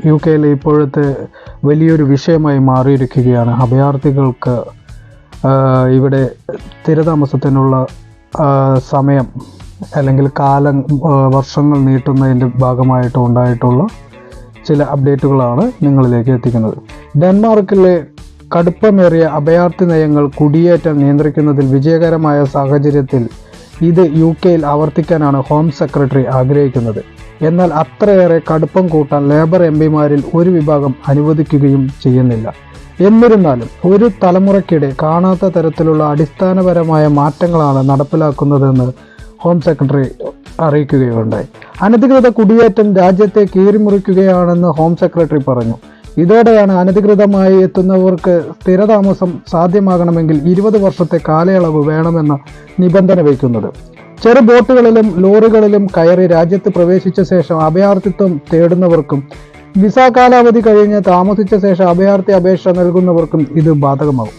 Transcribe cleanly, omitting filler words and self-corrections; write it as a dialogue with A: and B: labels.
A: U കെയിൽ ഇപ്പോഴത്തെ വലിയൊരു വിഷയമായി മാറിയിരിക്കുകയാണ് അഭയാർത്ഥികൾക്ക് ഇവിടെ സ്ഥിരതാമസത്തിനുള്ള സമയം അല്ലെങ്കിൽ കാലം വർഷങ്ങൾ നീട്ടുന്നതിൻ്റെ ഭാഗമായിട്ട് ഉണ്ടായിട്ടുള്ള ചില അപ്ഡേറ്റുകളാണ് നിങ്ങളിലേക്ക് എത്തിക്കുന്നത്. ഡെൻമാർക്കിലെ കടുപ്പമേറിയ അഭയാർത്ഥി നയങ്ങൾ കുടിയേറ്റം നിയന്ത്രിക്കുന്നതിൽ വിജയകരമായ സാഹചര്യത്തിൽ ഇത് യു കെയിൽ ആവർത്തിക്കാനാണ് ഹോം സെക്രട്ടറി ആഗ്രഹിക്കുന്നത്. എന്നാൽ അത്രയേറെ കടുപ്പം കൂട്ടാൻ ലേബർ എംപിമാരിൽ ഒരു വിഭാഗം അനുവദിക്കുകയും ചെയ്യുന്നില്ല. എന്നിരുന്നാലും ഒരു തലമുറയ്ക്കിടെ കാണാത്ത തരത്തിലുള്ള അടിസ്ഥാനപരമായ മാറ്റങ്ങളാണ് നടപ്പിലാക്കുന്നതെന്ന് ഹോം സെക്രട്ടറി അറിയിക്കുകയുണ്ടായി. അനധികൃത കുടിയേറ്റം രാജ്യത്തെ കീറിമുറിക്കുകയാണെന്ന് ഹോം സെക്രട്ടറി പറഞ്ഞു. ഇതോടെയാണ് അനധികൃതമായി എത്തുന്നവർക്ക് സ്ഥിരതാമസം സാധ്യമാകണമെങ്കിൽ 20 വർഷത്തെ കാലയളവ് വേണമെന്ന നിബന്ധന വയ്ക്കുന്നത്. ചെറു ബോട്ടുകളിലും ലോറികളിലും കയറി രാജ്യത്ത് പ്രവേശിച്ച ശേഷം അഭയാർത്ഥിത്വം തേടുന്നവർക്കും വിസ കാലാവധി കഴിഞ്ഞ് താമസിച്ച ശേഷം അഭയാർത്ഥി അപേക്ഷ നൽകുന്നവർക്കും ഇത് ബാധകമാകും.